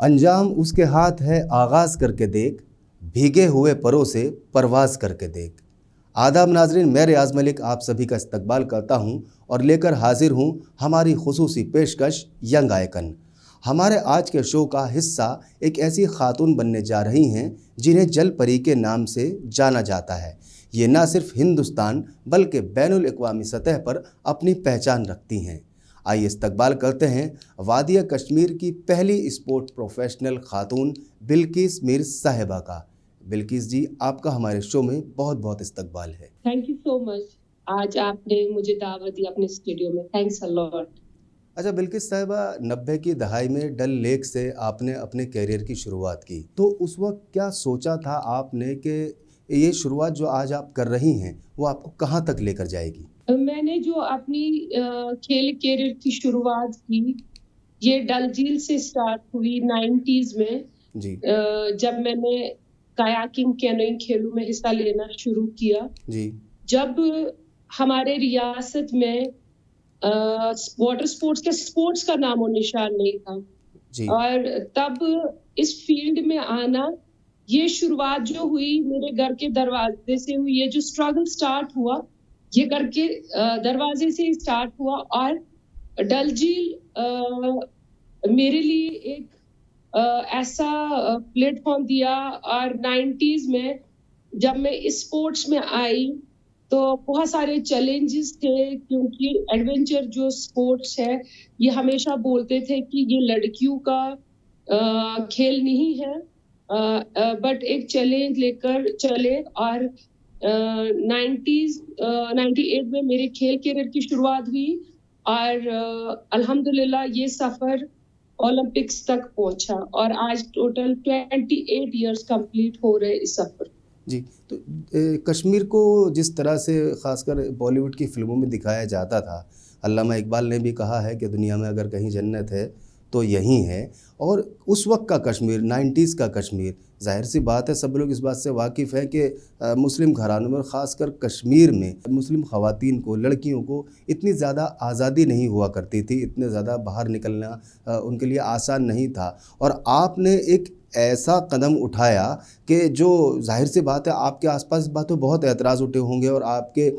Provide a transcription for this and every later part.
अंजाम उसके हाथ है आगाज़ करके देख, भीगे हुए परों से परवाज़ करके देख। आदाब नाजरीन, मैं रियाज़ मलिक आप सभी का इस्तकबाल करता हूं और लेकर हाजिर हूं हमारी खुसूसी पेशकश यंग आइकन। हमारे आज के शो का हिस्सा एक ऐसी खातून बनने जा रही हैं जिन्हें जल परी के नाम से जाना जाता है। ये ना सिर्फ हिंदुस्तान बल्कि बैनुल अक़वामी सतह पर अपनी पहचान रखती हैं। आइए इस्तकबाल करते हैं वादिया कश्मीर की पहली स्पोर्ट प्रोफेशनल खातून बिल्किस मीर साहिबा का। बिल्किस जी, आपका हमारे शो में बहुत बहुत इस्तकबाल है। थैंक यू सो मच, आज आपने मुझे दावत दी अपने स्टूडियो में। Thanks a lot. अच्छा बिल्किस साहिबा, 90 की दहाई में डल लेक से आपने अपने कैरियर की शुरुआत की, तो उस वक्त क्या सोचा था आपने कि ये शुरुआत जो आज आप कर रही हैं वो आपको कहाँ तक लेकर जाएगी? मैंने जो अपनी खेल कैरियर की शुरुआत की, ये डल झील से स्टार्ट हुई 90s में जी। जब मैंने कायाकिंग कैनोइंग खेलों में हिस्सा लेना शुरू किया। जी। जब हमारे रियासत में वाटर स्पोर्ट्स के स्पोर्ट्स का नामो निशान नहीं था जी। और तब इस फील्ड में आना, ये शुरुआत जो हुई मेरे घर के दरवाजे से हुई। ये जो स्ट्रगल स्टार्ट हुआ ये घर के दरवाजे से स्टार्ट हुआ और डल झील मेरे लिए एक ऐसा प्लेटफॉर्म दिया। और 90s में जब मैं इस स्पोर्ट्स में आई तो बहुत सारे चैलेंजेस थे, क्योंकि एडवेंचर जो स्पोर्ट्स है ये हमेशा बोलते थे कि ये लड़कियों का खेल नहीं है, बट एक चैलेंज लेकर चले। और 98 में मेरे खेल कैरियर की शुरुआत हुई और अल्हम्दुलिल्लाह ये सफर ओलंपिक्स तक पहुंचा और आज टोटल 28 इयर्स कंप्लीट हो रहे इस सफर। जी, तो कश्मीर को जिस तरह से ख़ासकर बॉलीवुड की फ़िल्मों में दिखाया जाता था, अल्लामा इकबाल ने भी कहा है कि दुनिया में अगर कहीं जन्नत है तो यहीं है। और उस वक्त का कश्मीर, 90s का कश्मीर, ज़ाहिर सी बात है सब लोग इस बात से वाकिफ़ हैं कि मुस्लिम घरानों में, ख़ासकर कश्मीर में मुस्लिम ख़वातीन को, लड़कियों को इतनी ज़्यादा आज़ादी नहीं हुआ करती थी, इतने ज़्यादा बाहर निकलना उनके लिए आसान नहीं था। और आपने एक ऐसा कदम उठाया कि जो ज़ाहिर सी बात है आपके आसपास इस बात पे बहुत एतराज़ उठे होंगे और आपके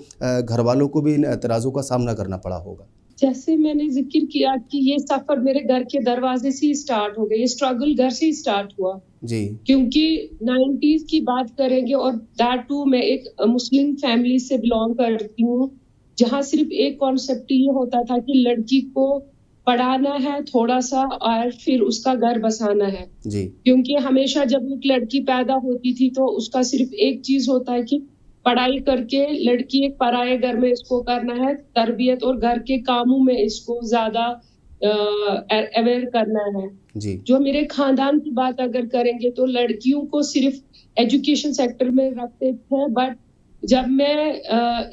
घर वालों को भी इन एतराज़ों का सामना करना पड़ा होगा। जैसे मैंने जिक्र किया कि ये सफर मेरे घर के दरवाजे से ही स्टार्ट हो गया, ये स्ट्रगल घर से ही स्टार्ट हुआ जी। क्योंकि 90s की बात करेंगे और दैट टू मैं एक मुस्लिम फैमिली से बिलोंग करती हूँ, जहाँ सिर्फ एक कॉन्सेप्ट ये होता था कि लड़की को पढ़ाना है थोड़ा सा और फिर उसका घर बसाना है जी। क्योंकि हमेशा जब एक लड़की पैदा होती थी तो उसका सिर्फ एक चीज होता है कि पढ़ाई करके लड़की एक पराये घर में इसको करना है, तरबियत और घर के कामों में इसको ज्यादा अवेयर करना है जी। जो मेरे खानदान की बात अगर करेंगे तो लड़कियों को सिर्फ एजुकेशन सेक्टर में रखते थे, बट जब मैं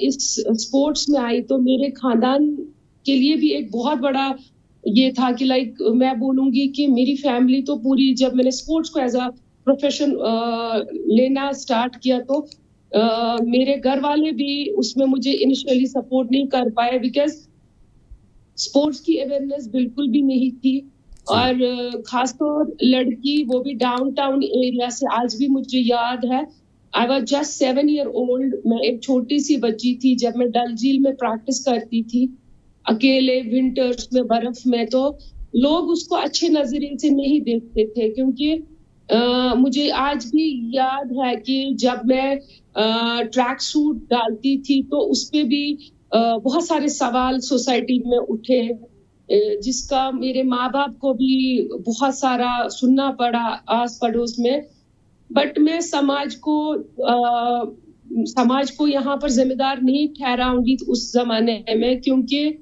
इस स्पोर्ट्स में आई तो मेरे खानदान के लिए भी एक बहुत बड़ा ये था कि लाइक मैं बोलूंगी कि मेरी फैमिली तो पूरी, जब मैंने स्पोर्ट्स को एज अ प्रोफेशन लेना स्टार्ट किया तो मेरे घर वाले भी उसमें मुझे इनिशियली सपोर्ट नहीं कर पाए बिकॉज स्पोर्ट्स की अवेयरनेस बिल्कुल भी नहीं थी। और खासतौर लड़की, वो भी डाउनटाउन एरिया से, आज भी मुझे याद है I was just 7 year old, मैं एक छोटी सी बच्ची थी जब मैं डल झील में प्रैक्टिस करती थी अकेले विंटर्स में बर्फ में, तो लोग उसको अच्छे नजरिए से नहीं देखते थे क्योंकि मुझे आज भी याद है कि जब मैं ट्रैक सूट डालती थी तो उस पे भी बहुत सारे सवाल सोसाइटी में उठे, जिसका मेरे माँ बाप को भी बहुत सारा सुनना पड़ा आस पड़ोस में। बट मैं समाज को यहाँ पर जिम्मेदार नहीं ठहराऊंगी उस जमाने में, क्योंकि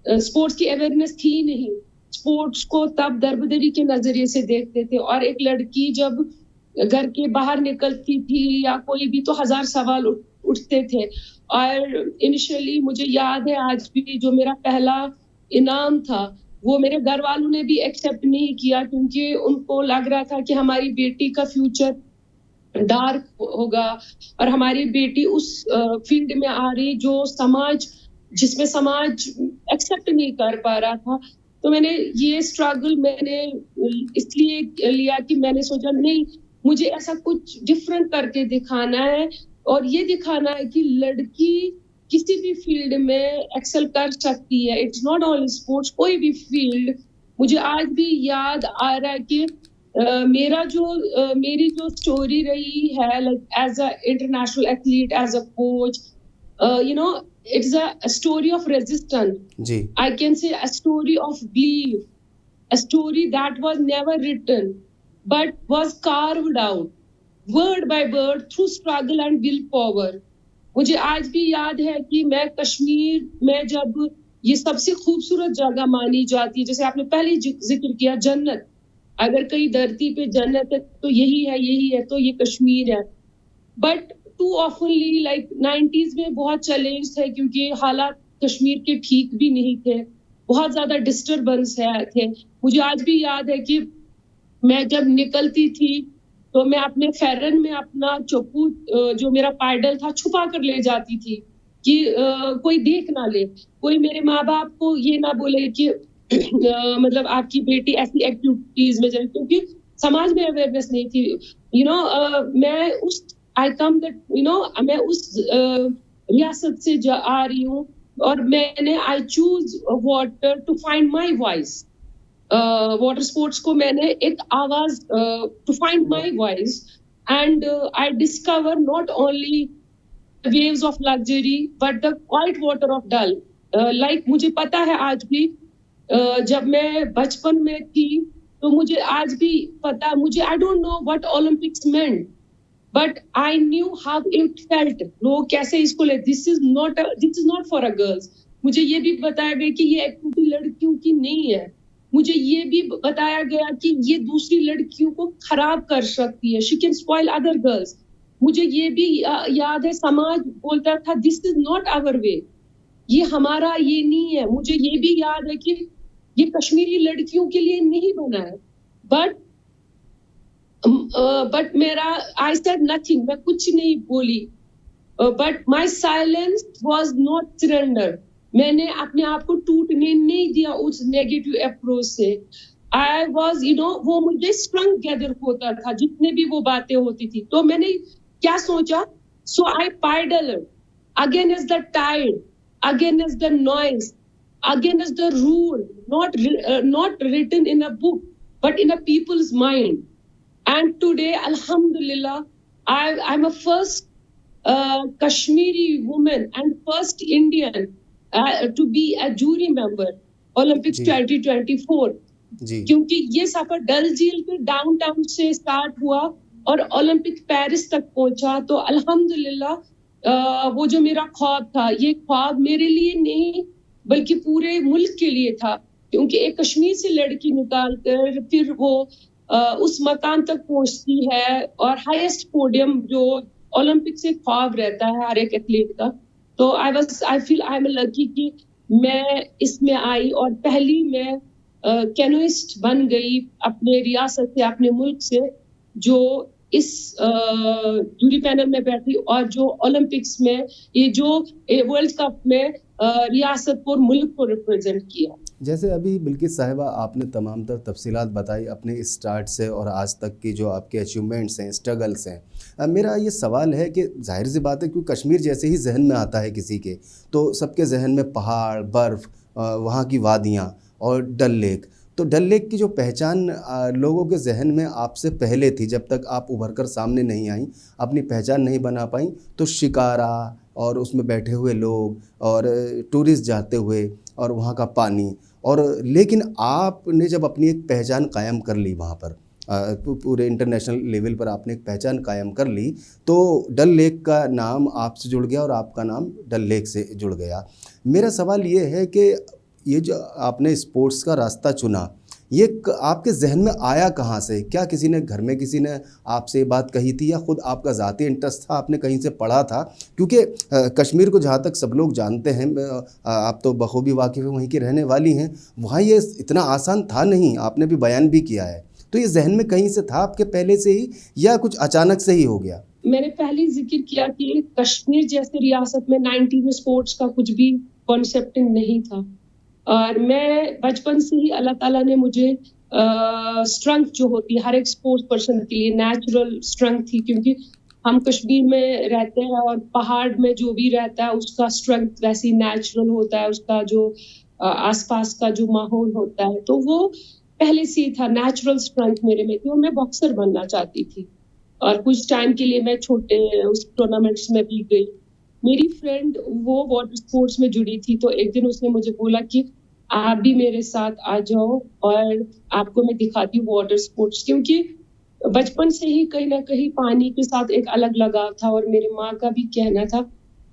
स्पोर्ट्स की अवेयरनेस थी नहीं। स्पोर्ट्स को तब दरबदरी के नजरिए से देखते थे और एक लड़की जब घर के बाहर निकलती थी या कोई भी तो 1000 सवाल उठते थे। और इनिशियली मुझे याद है आज भी, जो मेरा पहला इनाम था वो मेरे घर वालों ने भी एक्सेप्ट नहीं किया क्योंकि उनको लग रहा था कि हमारी बेटी का फ्यूचर डार्क होगा और हमारी बेटी उस फील्ड में आ रही जो जिसमें समाज एक्सेप्ट नहीं कर पा रहा था। तो मैंने ये स्ट्रगल मैंने इसलिए लिया कि मैंने सोचा नहीं, मुझे ऐसा कुछ डिफरेंट करके दिखाना है और ये दिखाना है कि लड़की किसी भी फील्ड में एक्सेल कर सकती है। इट्स नॉट ओनली स्पोर्ट्स, कोई भी फील्ड। मुझे आज भी याद आ रहा है कि मेरी जो स्टोरी रही है, like as a international athlete, as a coach, you know, it's a story of resistance. जी I can say a story of belief, a story that was never written, but was carved out, word by word, through struggle and willpower. मुझे आज भी याद है कि मैं कश्मीर में जब ये सबसे खूबसूरत जगह मानी जाती है, जैसे आपने पहले जिक्र किया जन्नत, अगर कहीं धरती पे जन्नत है तो यही है, तो ये कश्मीर है। बट टू ऑफनली लाइक 90s में बहुत चैलेंज थे क्योंकि हालात कश्मीर के ठीक भी नहीं थे, बहुत ज्यादा डिस्टरबेंस थे। मुझे आज भी याद है कि मैं जब निकलती थी तो मैं अपने फेरन में अपना चप्पू जो मेरा पैडल था छुपा कर ले जाती थी कि कोई देख ना ले, कोई मेरे माँ बाप को ये ना बोले कि मतलब आपकी बेटी ऐसी एक्टिविटीज में जाए, क्योंकि समाज में अवेयरनेस नहीं थी। मैं उस आई कम दैट मैं उस रियासत से आ रही हूँ और मैंने I choose water to find my voice. Water sports को मैंने एक आवाज to find my voice, and I discover not only waves of luxury but the quiet water of Dal. Like मुझे पता है आज भी, जब मैं बचपन में थी तो मुझे आज भी पता, मुझे I don't know what Olympics meant but I knew how it felt. लोग कैसे इसको ले, this is not for a girls. मुझे ये भी बताया गया कि ये एक्टिविटी लड़कियों की नहीं है। मुझे ये भी बताया गया कि ये दूसरी लड़कियों को खराब कर सकती है, she can spoil other girls. मुझे ये भी याद है समाज बोलता था this is not our way, ये हमारा ये नहीं है। मुझे ये भी याद है कि ये कश्मीरी लड़कियों के लिए नहीं बना है। बट मेरा आई सेड नथिंग, मैं कुछ नहीं बोली, but my silence was not surrender. मैंने अपने आप को टूटने नहीं दिया उस नेगेटिव अप्रोच से। आई वाज वो मुझे स्ट्रेंथ गैदर होता था जितने भी वो बातें होती थी। तो मैंने क्या सोचा, so I paddle against the tide, against the noise, against the rule, not written in a book but in a people's mind. And today alhamdulillah I'm a first Kashmiri woman and first Indian to be a jury member Olympics 2024. क्योंकि ये सफर डल झील के downtown से start हुआ और Olympic Paris तक पहुंचा। तो अल्हम्दुलिल्लाह वो जो मेरा ख्वाब था, ये ख्वाब मेरे लिए नहीं बल्कि पूरे मुल्क के लिए था, क्योंकि एक कश्मीर से लड़की निकाल कर फिर वो उस मकाम तक पहुंचती है और हाईएस्ट पोडियम जो ओलंपिक से ख्वाब रहता है हर एक एथलीट का। तो I feel I am lucky कि मैं इसमें आई और पहली मैं कैनोइस्ट बन गई अपने रियासत से, अपने मुल्क से, जो इस जूरी पैनल में बैठी और जो ओलंपिक्स में ये जो वर्ल्ड कप में रियासत और मुल्क को रिप्रेजेंट किया। जैसे अभी बिल्किस साहिबा आपने तमाम तर तफसीलात बताई अपने स्टार्ट से और आज तक की जो आपके अचीवमेंट्स हैं, स्ट्रगल्स हैं। मेरा ये सवाल है कि जाहिर सी बात है क्योंकि कश्मीर जैसे ही जहन में आता है किसी के, तो सबके जहन में पहाड़, बर्फ़, वहाँ की वादियाँ और डल लेक। तो डल लेक की जो पहचान लोगों के जहन में आपसे पहले थी, जब तक आप उभर कर सामने नहीं आई, अपनी पहचान नहीं बना पाई, तो शिकारा और उसमें बैठे हुए लोग और टूरिस्ट जाते हुए और वहाँ का पानी, और लेकिन आपने जब अपनी एक पहचान कायम कर ली वहाँ पर, पूरे इंटरनेशनल लेवल पर आपने एक पहचान कायम कर ली, तो डल लेक का नाम आपसे जुड़ गया और आपका नाम डल लेक से जुड़ गया। मेरा सवाल ये है कि ये जो आपने स्पोर्ट्स का रास्ता चुना, ये आपके जहन में आया कहाँ से? क्या किसी ने घर में किसी ने आपसे बात कही थी या ख़ुद आपका ज़ाती इंटरेस्ट था, आपने कहीं से पढ़ा था? क्योंकि कश्मीर को जहाँ तक सब लोग जानते हैं, आप तो बखूबी वाकिफ़ वहीं की रहने वाली हैं, वहाँ ये इतना आसान था नहीं, आपने भी बयान भी किया है। तो ये जहन में कहीं से था आपके पहले से ही या कुछ अचानक से ही हो गया? मैंने पहले जिक्र किया कि कश्मीर जैसे रियासत में 90 में स्पोर्ट्स का कुछ भी कॉन्सेप्ट नहीं था। और मैं बचपन से ही अल्लाह ताला ने मुझे स्ट्रेंथ जो होती है हर एक स्पोर्ट्स पर्सन के लिए नेचुरल स्ट्रेंथ थी, क्योंकि हम कश्मीर में रहते हैं और पहाड़ में जो भी रहता है उसका स्ट्रेंथ वैसे ही नेचुरल होता है, उसका जो आसपास का जो माहौल होता है, तो वो पहले से ही था, नेचुरल स्ट्रेंथ मेरे में थी और मैं बॉक्सर बनना चाहती थी। और कुछ टाइम के लिए मैं छोटे उस टूर्नामेंट्स में भी गई। मेरी फ्रेंड वो वाटर स्पोर्ट्स में जुड़ी थी, तो एक दिन उसने मुझे बोला कि आप भी मेरे साथ आ जाओ और आपको मैं दिखाती हूँ वाटर स्पोर्ट्स, क्योंकि बचपन से ही कहीं ना कहीं पानी के साथ एक अलग लगाव था। और मेरी माँ का भी कहना था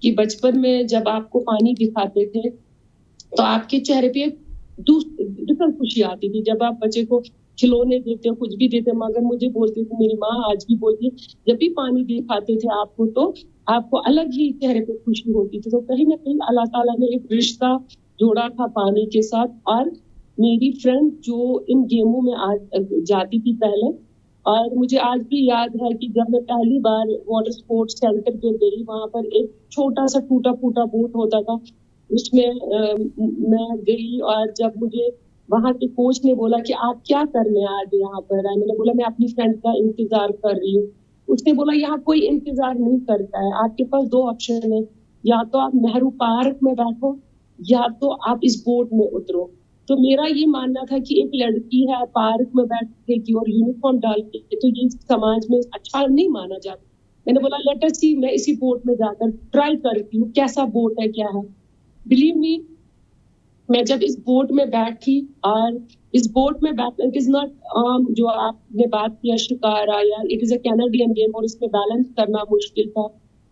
कि बचपन में जब आपको पानी दिखाते थे तो आपके चेहरे पे एक डिफरेंट खुशी आती थी। जब आप बच्चे को खिलौने देते हो, कुछ भी देते हो, मगर मुझे बोलती थी मेरी माँ, आज भी बोलती है, जब भी पानी दिखाते थे आपको तो आपको अलग ही चेहरे पे खुशी होती थी। तो कहीं ना कहीं अल्लाह ताला ने एक रिश्ता जोड़ा था पानी के साथ। और मेरी फ्रेंड जो इन गेमों में आज जाती थी पहले, और मुझे आज भी याद है कि जब मैं पहली बार वाटर स्पोर्ट्स सेंटर पे गई, वहां पर एक छोटा सा टूटा फूटा बोट होता था, उसमें मैं गई। और जब मुझे वहां के कोच ने बोला कि आप क्या करने आज यहाँ पर आए, मैंने बोला मैं अपनी फ्रेंड का इंतजार कर रही हूँ। उसने बोला यहाँ कोई इंतजार नहीं करता है, आपके पास दो ऑप्शन है, या तो आप नेहरू पार्क में बैठो या तो आप इस बोट में उतरो। तो मेरा ये मानना था कि एक लड़की है पार्क में बैठेगी और यूनिफॉर्म डाल के, तो ये समाज में अच्छा नहीं माना जाता। मैंने बोला लेट अस सी, मैं इसी बोट में जाकर ट्राई करती हूँ कैसा बोट है क्या है। बिलीव मी, मैं जब इस बोट में बैठी, और इस बोट में बैठना इट इज नॉट जो आपने बात किया शिकारा, या it is a Canadian game और इसमें बैलेंस करना मुश्किल था।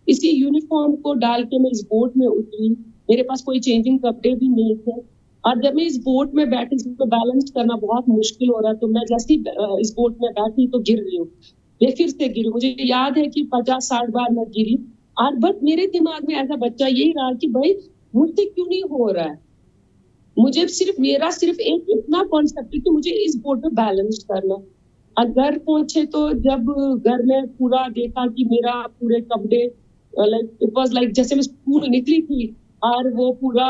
इसी यूनिफॉर्म को डाल के मैं इस बोट में उतरी, मेरे पास कोई चेंजिंग कपड़े भी नहीं थे, और जब मैं इस बोट में बैठी इसको बैलेंस करना बहुत मुश्किल हो रहा, तो मैं जैसे ही इस बोट में बैठी तो गिर रही हूँ, मैं फिर से गिरी। मुझे याद है कि 50-60 बार मैं गिरी। और बट मेरे दिमाग में ऐसा बच्चा यही रहा कि भाई मुझसे क्यों नहीं हो रहा है, मुझे सिर्फ एक इतना कॉन्सेप्ट है कि मुझे इस बोट पे बैलेंस करना। घर पहुंचे तो जब घर में पूरा देखा कि मेरा पूरे कपड़े लाइक इट वाज लाइक जैसे मैं स्कूल निकली थी और वो पूरा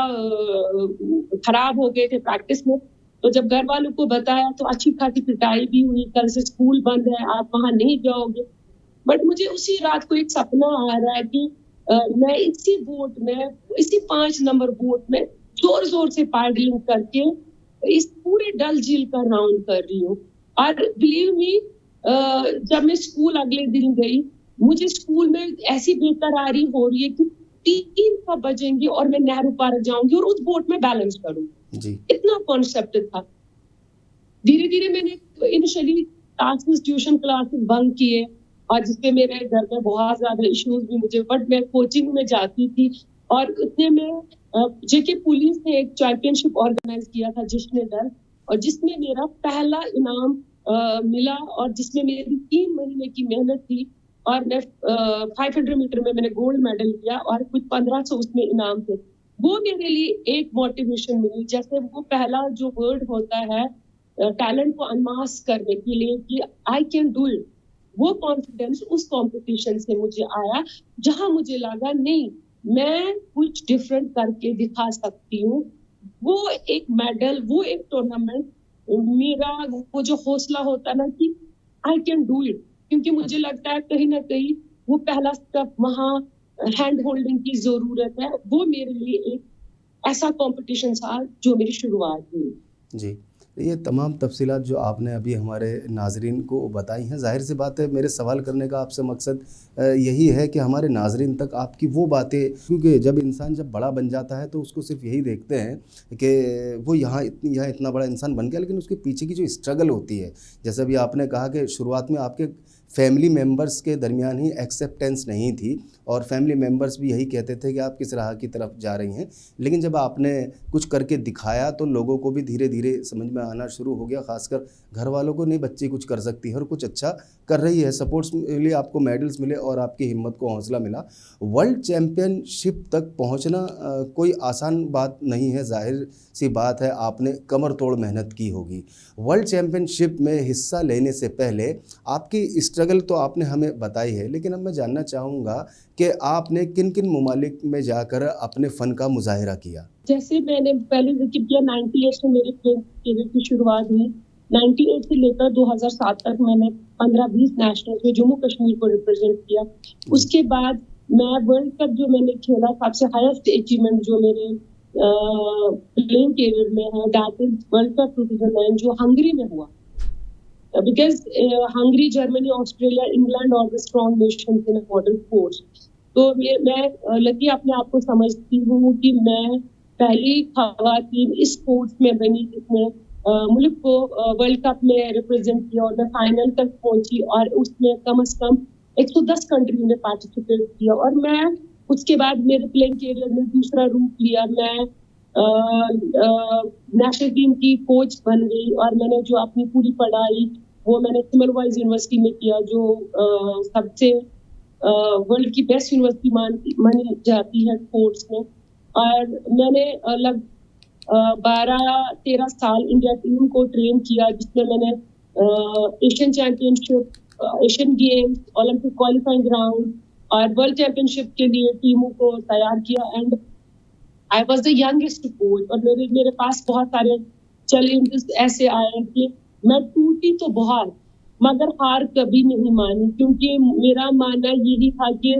खराब हो गए थे प्रैक्टिस में। तो जब घर वालों को बताया तो अच्छी खासी पिटाई भी हुई, कल से स्कूल बंद है, आप वहां नहीं जाओगे। बट मुझे उसी रात को एक सपना आ रहा है कि मैं इसी बोट में, इसी 5 नंबर बोट में जोर जोर से पैडलिंग करके इस पूरे डल झील का राउंड कर रही हूँ। और बिलीव मी, जब मैं स्कूल अगले दिन गई, मुझे स्कूल में ऐसी बेकरारी हो रही है कि 3 कब बजेंगे और मैं नेहरू पार्क जाऊंगी और उस बोट में बैलेंस करूंगी। जी इतना कॉन्सेप्ट था। धीरे धीरे मैंने initially classes, tuition classes bunk किए, और जिसपे मेरे घर में बहुत ज्यादा इश्यूज भी मुझे, बट मैं कोचिंग में जाती थी। और उतने में जेके पुलिस ने एक चैंपियनशिप ऑर्गेनाइज किया था जिसने डर, और जिसमें मेरा पहला इनाम मिला, और जिसमें मेरी 3 महीने की मेहनत थी। और मैं 500 मीटर में मैंने गोल्ड मेडल लिया और कुछ 1500 उसमें इनाम थे। वो मेरे लिए एक मोटिवेशन मिली, जैसे वो पहला जो वर्ड होता है टैलेंट को अनमास्क करने के लिए कि आई कैन डू इट, वो कॉन्फिडेंस उस कंपटीशन से मुझे आया, जहां मुझे लगा नहीं, मैं कुछ डिफरेंट करके दिखा सकती हूँ। वो एक मेडल, वो एक टूर्नामेंट, मेरा वो जो हौसला होता है ना कि आई कैन डू इट, क्योंकि मुझे लगता है कहीं ना कहीं वो पहला स्टेप वहां हैंड होल्डिंग की जरूरत है। वो मेरे लिए एक ऐसा कंपटीशन था जो मेरी शुरुआत हुई। जी, ये तमाम तफ़सीलात जो आपने अभी हमारे नाज़रीन को बताई हैं, ज़ाहिर सी बात है मेरे सवाल करने का आपसे मकसद यही है कि हमारे नाज़रीन तक आपकी वो बातें, क्योंकि जब इंसान जब बड़ा बन जाता है तो उसको सिर्फ यही देखते हैं कि वो यहाँ इतना बड़ा इंसान बन गया, लेकिन उसके पीछे की जो स्ट्रगल होती है, जैसे अभी आपने कहा कि शुरुआत में आपके फैमिली मेम्बर्स के दरमियान ही एक्सेप्टेंस नहीं थी और फैमिली मेम्बर्स भी यही कहते थे कि आप किस राह की तरफ जा रही हैं, लेकिन जब आपने कुछ करके दिखाया तो लोगों को भी धीरे धीरे समझ में आना शुरू हो गया, खासकर घर वालों को, नहीं बच्ची कुछ कर सकती है और कुछ अच्छा कर रही है, सपोर्ट्स मिले, आपको मेडल्स मिले और आपकी हिम्मत को हौसला मिला। वर्ल्ड चैम्पियनशिप तक पहुंचना कोई आसान बात नहीं है, जाहिर सी बात है आपने कमर तोड़ मेहनत की होगी। वर्ल्ड चैम्पियनशिप में हिस्सा लेने से पहले आपकी स्ट्रगल स्ट्रगल तो आपने हमें बताई है, लेकिन अब मैं जानना चाहूँगा कि आपने किन-किन ममालिक में जाकर अपने फ़न का मुज़ाहिरा किया? जैसे मैंने पहले ज़िक्र किया 98 से मेरे प्ले करियर की शुरुआत हुई। 98 से लेकर 2007 तक मैंने 15-20 नेशनल्स में जम्मू कश्मीर को रिप्रेजेंट किया। उसके बाद मैं वर्ल्ड कप जो मैंने खेला, सबसे हाईएस्ट अचीवमेंट जो मेरे प्लेइंग करियर में है, दैट इज़ वर्ल्ड कप 2009 जो हंगरी में हुआ। Because Hungary, Germany, Australia, England all the strong nations in water sports. तो मैं लकी अपने आप को समझती हूँ कि मैं पहली खवातीन इस स्पोर्ट्स में बनी जिसने मुल्क को वर्ल्ड कप में रिप्रेजेंट किया और मैं फाइनल तक पहुंची और उसमें कम से कम 110 कंट्री ने पार्टिसिपेट किया। और मैं उसके बाद मेरे प्लेइंग करियर में दूसरा रूप लिया। मैं नेशनल टीम की कोच बन गई और मैंने जो अपनी पूरी पढ़ाई वो मैंने सिमलवाइज यूनिवर्सिटी में किया, जो सबसे वर्ल्ड की बेस्ट यूनिवर्सिटी मानी जाती है स्पोर्ट्स में। और मैंने लगभग 12-13 साल इंडिया टीम को ट्रेन किया, जिसमें मैंने Asian championship, Asian games, Olympic qualifying round और वर्ल्ड चैंपियनशिप के लिए टीमों को तैयार किया। And I was the youngest coach और मेरे पास बहुत सारे चैलेंजेस ऐसे आए कि मैं टूटी तो बहुत, मगर हार कभी नहीं मानी, क्योंकि मेरा मानना यही था कि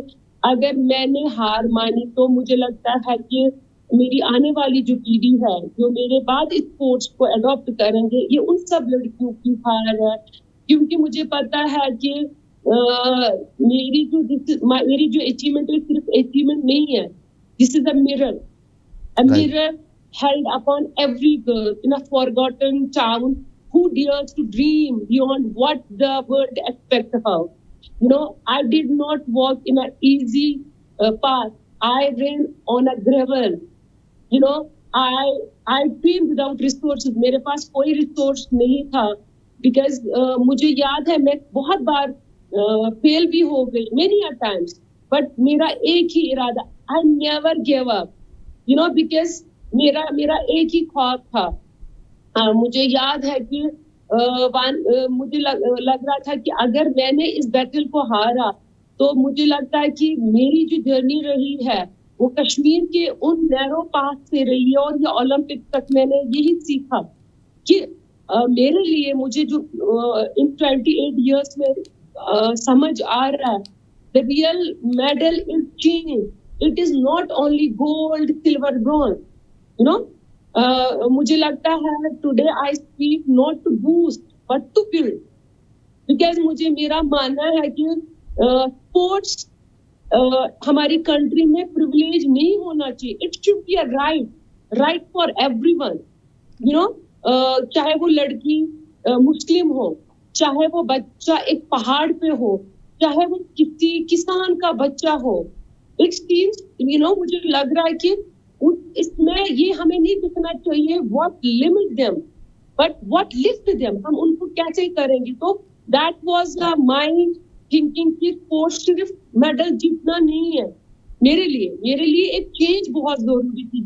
अगर मैंने हार मानी तो मुझे लगता है कि मेरी आने वाली जो पीढ़ी है, जो मेरे बाद इस स्पोर्ट्स को अडॉप्ट करेंगे, ये उन सब लड़कियों की हार है। क्योंकि मुझे पता है कि मेरी जो अचीवमेंट है सिर्फ अचीवमेंट नहीं है, this is a mirror, held upon every girl in a forgotten town who dares to dream beyond what the world expects of her. You know, I did not walk in an easy path. I ran on a gravel. You know, I dreamed without resources. मेरे पास कोई resource नहीं था, because मुझे याद है मैं बहुत बार fail भी हो गई many a times, but मेरा एक ही इरादा, I never gave up. You know, because मेरा एक ही ख्वाब था। मुझे याद है कि मुझे लग रहा था कि अगर मैंने इस बैटल को हारा तो मुझे लगता है कि मेरी जो जर्नी रही है वो कश्मीर के उन नैरो पाथ से रही है। और ये ओलंपिक तक मैंने यही सीखा कि मेरे लिए मुझे जो इन 28 इयर्स में समझ आ रहा है, the real medal is change, it is not only gold, silver, bronze. You know, मुझे लगता है today I speak not to boost but to build, because मुझे मेरा मानना है कि स्पोर्ट्स हमारी कंट्री में प्रिविलेज नहीं होना चाहिए। It should be a right for everyone. You know, चाहे वो लड़की मुस्लिम हो, चाहे वो बच्चा एक पहाड़ पे हो, चाहे वो किसी किसान का बच्चा हो, इट सीम्स, यू नो, मुझे लग रहा है कि इसमें ये हमें नहीं दिखना चाहिए what limit them but what lift them, हम उनको कैसे करेंगे। तो दैट वाज माय थिंकिंग कि स्पोर्ट्स सिर्फ मेडल जीतना नहीं है। मेरे लिए एक चेंज बहुत जरूरी थी,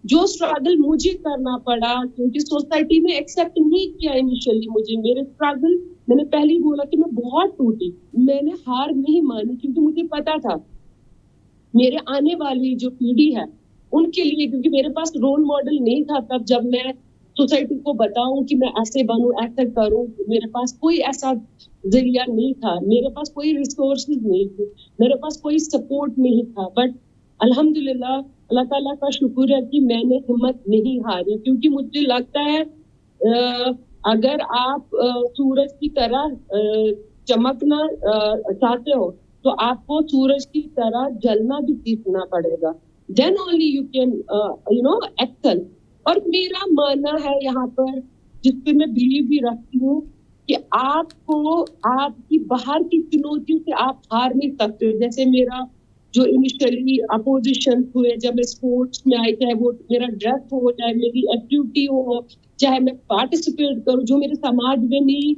जो स्ट्रगल मुझे करना पड़ा, क्योंकि सोसाइटी में एक्सेप्ट नहीं किया इनिशियली मुझे। मेरे स्ट्रगल, मैंने पहले ही बोला कि मैं बहुत टूटी, मैंने हार नहीं मानी, क्योंकि मुझे पता था मेरे आने वाली जो पीढ़ी है उनके लिए, क्योंकि मेरे पास रोल मॉडल नहीं था तब, जब मैं सोसाइटी को बताऊं कि मैं ऐसे बनूं, ऐसे करूं, मेरे पास कोई ऐसा जरिया नहीं था, मेरे पास कोई रिसोर्सेज नहीं थे, मेरे पास कोई सपोर्ट नहीं था। बट अल्हम्दुलिल्लाह, अल्लाह ताला का शुक्र है कि मैंने हिम्मत नहीं हारी, क्योंकि मुझे लगता है अगर आप सूरज की तरह चमकना चाहते हो तो आपको सूरज की तरह जलना भी सीखना पड़ेगा। Then only you can, excel. और मेरा मानना है यहाँ पर, जिसपे मैं बिलीव भी रखती हूँ, कि आपको आपकी बाहर की चुनौतियों से आप हार नहीं सकते। जैसे मेरा जो इनिशियली अपोजिशन हुए जब मैं स्पोर्ट्स में आई, चाहे वो मेरा ड्रेस हो, चाहे मेरी एक्टिविटी हो, चाहे मैं पार्टिसिपेट करूँ, जो मेरे समाज में नहीं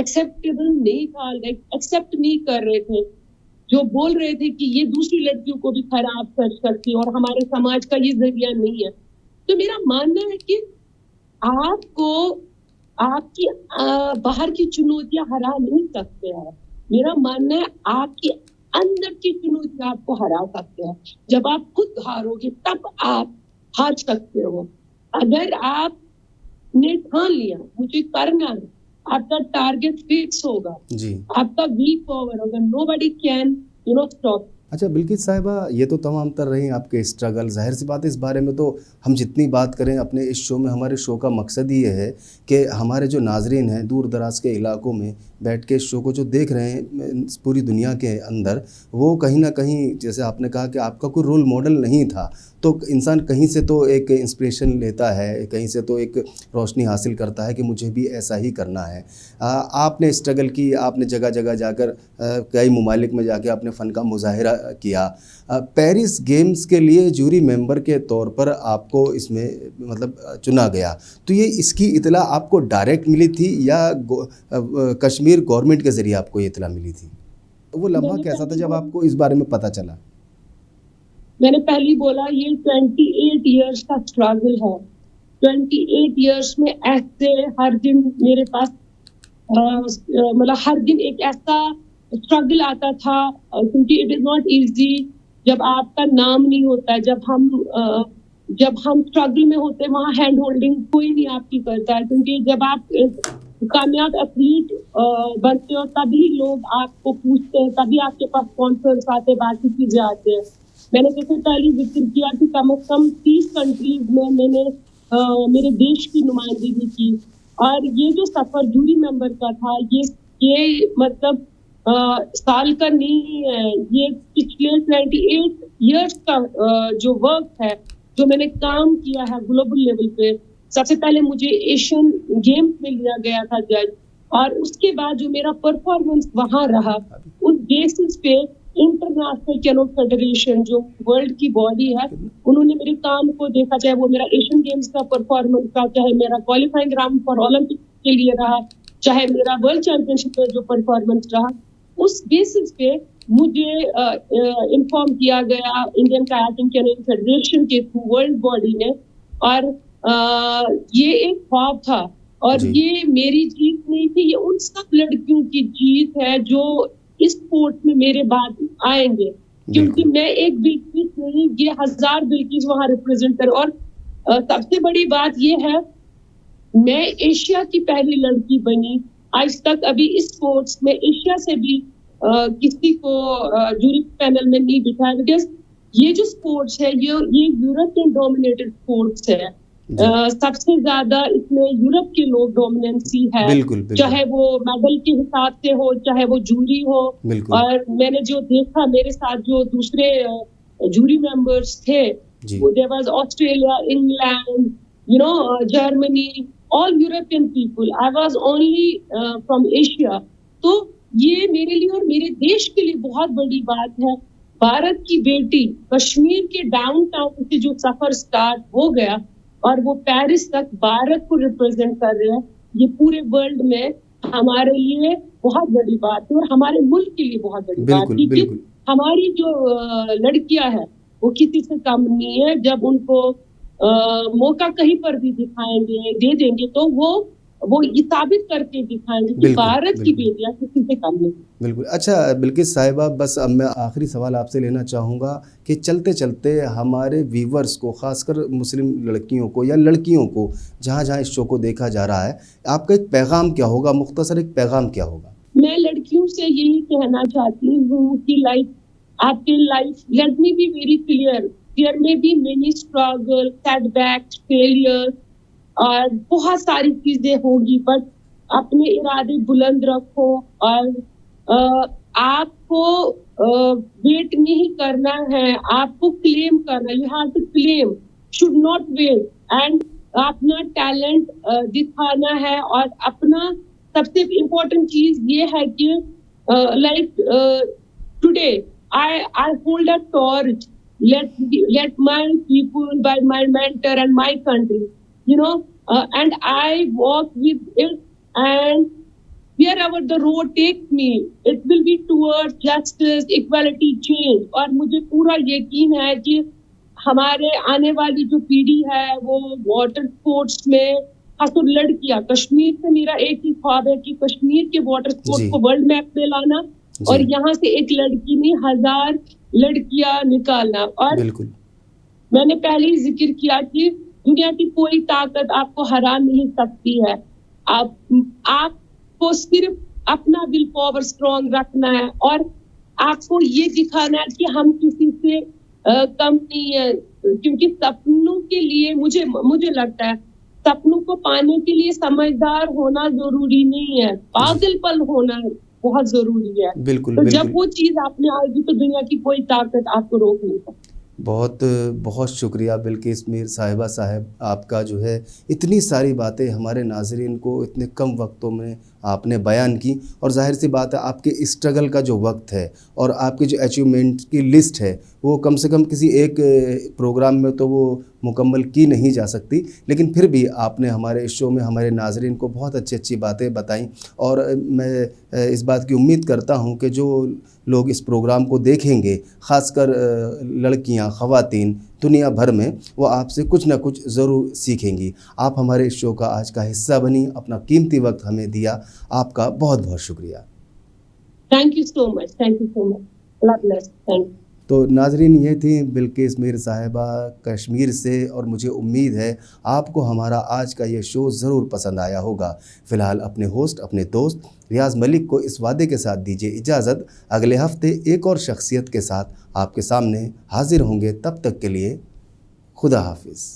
एक्सेप्टेबल नहीं था, लाइक एक्सेप्ट नहीं कर रहे थे, जो बोल रहे थे कि ये दूसरी लड़कियों को भी खराब कर सकती है और हमारे समाज का ये जरिया नहीं है। तो मेरा मानना है कि आपको आपकी बाहर की चुनौतियां हरा नहीं सकते हैं। मेरा मानना है आपके अंदर की चुनौतियां आपको हरा सकते हैं। जब आप खुद हारोगे तब आप हार सकते हो। अगर आपने ठान लिया मुझे करना है, आपका टारगेट फिक्स होगा, जी। आपका वी पावर होगा, नोबडी कैन स्टॉप। अच्छा बिल्किस साहिबा, ये तो तमाम तर रही आपके स्ट्रगल। ज़ाहिर सी बात है, इस बारे में तो हम जितनी बात करें अपने इस शो में, हमारे शो का मकसद ही ये है कि हमारे जो नाजरीन हैं दूर दराज के इलाकों में बैठ के इस शो को जो देख रहे हैं पूरी दुनिया के अंदर, वो कहीं ना कहीं, जैसे आपने कहा कि आपका कोई रोल मॉडल नहीं था, तो इंसान कहीं से तो एक इंस्पिरेशन लेता है, कहीं से तो एक रोशनी हासिल करता है कि मुझे भी ऐसा ही करना है। आपने स्ट्रगल की, आपने जगह जगह जाकर कई ममालिक में जाके अपने फ़न का मुजाहिरा किया। पेरिस गेम्स के लिए जूरी मेंबर के तौर पर आपको इसमें मतलब चुना गया, तो ये इसकी इतला आपको डायरेक्ट मिली थी या कश्मीर गवर्नमेंट के ज़रिए आपको ये इतला मिली थी? वो लम्हा कैसा था जब आपको इस बारे में पता चला? मैंने पहले बोला ये 28 इयर्स का स्ट्रगल है। 28 इयर्स में ऐसे हर दिन मेरे पास मतलब हर दिन एक ऐसा स्ट्रगल आता था, क्योंकि इट इज नॉट इजी जब आपका नाम नहीं होता है, जब हम स्ट्रगल में होते हैं वहाँ हैंड होल्डिंग कोई नहीं आपकी करता है, क्योंकि जब आप कामयाब एथलीट बनते हो तभी लोग आपको पूछते हैं, तभी आपके पास स्पॉन्सर्स आते हैं, बाकी चीजें आते हैं। मैंने जैसे पहले जिक्र किया कि कम से कम 30 कंट्रीज में मैंने मेरे देश की नुमाइंदगी की, और ये जो सफर जूरी मेंबर का था, ये मतलब साल का नहीं है, ये पिछले 28 इयर्स का जो वर्क है, जो मैंने काम किया है ग्लोबल लेवल पे। सबसे पहले मुझे एशियन गेम्स में लिया गया था जज, और उसके बाद जो मेरा परफॉर्मेंस वहां रहा, उस बेसिस पे इंटरनेशनल कैनो फेडरेशन जो वर्ल्ड की बॉडी है, उन्होंने मेरे काम को देखा, चाहे वो मेरा एशियन गेम्स का परफॉर्मेंस था, चाहे मेरा क्वालिफाइंग राउंड फॉर ओलंपिक के लिए रहा, चाहे मेरा वर्ल्ड चैंपियनशिप में जो परफॉर्मेंस रहा, उस बेसिस पे मुझे इन्फॉर्म किया गया इंडियन कायाकिंग कैनोइंग फेडरेशन के थ्रू वर्ल्ड बॉडी ने। और ये एक ख्वाब था, और ये मेरी जीत नहीं थी, ये उन सब लड़कियों की जीत है जो इस स्पोर्ट में मेरे बाद आएंगे, क्योंकि मैं एक बिल्किस नहीं, ये 1000 बिल्किस वहां रिप्रेजेंट कर। और सबसे बड़ी बात ये है, मैं एशिया की पहली लड़की बनी। आज तक अभी इस स्पोर्ट्स में एशिया से भी किसी को जूरी पैनल में नहीं बिठाया, बिकॉज ये जो स्पोर्ट्स है ये यूरोपियन डोमिनेटेड स्पोर्ट्स है। सबसे ज्यादा इसमें यूरोप के लोग डोमिनेंसी है, बिल्कुल, बिल्कुल। चाहे वो मेडल के हिसाब से हो, चाहे वो जूरी हो। और मैंने जो देखा, मेरे साथ जो दूसरे जूरी मेंबर्स थे, there was Australia, England, Germany, all European people. I was only from Asia. तो ये मेरे लिए और मेरे देश के लिए बहुत बड़ी बात है। भारत की बेटी कश्मीर के डाउनटाउन से जो सफर स्टार्ट हो गया और वो पेरिस तक भारत को रिप्रेजेंट कर रहे हैं, ये पूरे वर्ल्ड में हमारे लिए बहुत बड़ी बात है, और हमारे मुल्क के लिए बहुत बड़ी बात है, क्योंकि हमारी जो लड़कियां हैं वो किसी से कम नहीं है। जब उनको मौका कहीं पर भी दिखाएंगे, दे देंगे, तो वो ये साबित करके दिखाएंगे कि भारत की बेटियां किसी से कम नहीं। बिल्कुल। अच्छा बिल्किस साहिबा, बस अब मैं आखिरी सवाल आपसे लेना चाहूँगा कि चलते चलते हमारे व्यूवर्स को, खासकर मुस्लिम लड़कियों को या लड़कियों को, जहाँ जहाँ इस शो को देखा जा रहा है, आपका एक पैगाम क्या होगा, मुख्तसर एक पैगाम क्या होगा? मैं लड़कियों से यही कहना चाहती हूँ कि आपके life, let me be very clear, there may be many struggle, setbacks, failure, और बहुत सारी चीजें होगी, बट अपने इरादे बुलंद रखो, और आपको वेट नहीं करना है, आपको क्लेम करना, you have to claim, should not wait, and अपना टैलेंट दिखाना है। और अपना सबसे इम्पोर्टेंट चीज ये है कि like today I hold a torch, let my people, by my mentor and my country, and I walk with it, and wherever the road takes me, it will be towards justice, equality, change. और मुझे पूरा यकीन है कि हमारे आने वाली जो पीढ़ी है वो वाटर स्पोर्ट्स में खासकर लड़कियां, कश्मीर से मेरा एक ही ख्वाब है कि कश्मीर के वाटर स्पोर्ट्स जी को वर्ल्ड मैप पे लाना और जी यहाँ से एक लड़की ने 1000 लड़कियां निकालना। और बिल्कुल मैंने पहले ही जिक्र किया कि दुनिया की कोई ताकत आपको हरा नहीं सकती है। आप आपको सिर्फ अपना विल पावर स्ट्रॉन्ग रखना है और आपको ये दिखाना है कि हम किसी से कम नहीं है। क्योंकि सपनों के लिए मुझे मुझे लगता है सपनों को पाने के लिए समझदार होना जरूरी नहीं है, जी पागलपन होना बहुत जरूरी है। बिल्कुल तो जब बिल्कुल। वो चीज आप में आएगी तो दुनिया की कोई ताकत आपको रोक नहीं सकती। बहुत बहुत शुक्रिया बिल्किस मीर साहिबा साहब, आपका जो है इतनी सारी बातें हमारे नाज़रीन को इतने कम वक्तों में आपने बयान की। और ज़ाहिर सी बात है आपके स्ट्रगल का जो वक्त है और आपकी जो अचीवमेंट की लिस्ट है वो कम से कम किसी एक प्रोग्राम में तो वो मुकम्मल की नहीं जा सकती, लेकिन फिर भी आपने हमारे इस शो में हमारे नाज़रीन को बहुत अच्छी अच्छी बातें बताई। और मैं इस बात की उम्मीद करता हूँ कि जो लोग इस प्रोग्राम को देखेंगे, ख़ासकर लड़कियाँ, ख़वातीन दुनिया भर में, वो आपसे कुछ ना कुछ ज़रूर सीखेंगी। आप हमारे इस शो का आज का हिस्सा बनी, अपना कीमती वक्त हमें दिया, आपका बहुत बहुत शुक्रिया। Thank you so much, thank you so much, Allah bless, thank you. तो नाज़रीन, ये थी बिल्किस मीर साहिबा कश्मीर से, और मुझे उम्मीद है आपको हमारा आज का ये शो ज़रूर पसंद आया होगा। फ़िलहाल अपने होस्ट, अपने दोस्त रियाज़ मलिक को इस वादे के साथ दीजिए इजाज़त, अगले हफ्ते एक और शख्सियत के साथ आपके सामने हाजिर होंगे। तब तक के लिए खुदा हाफिज़।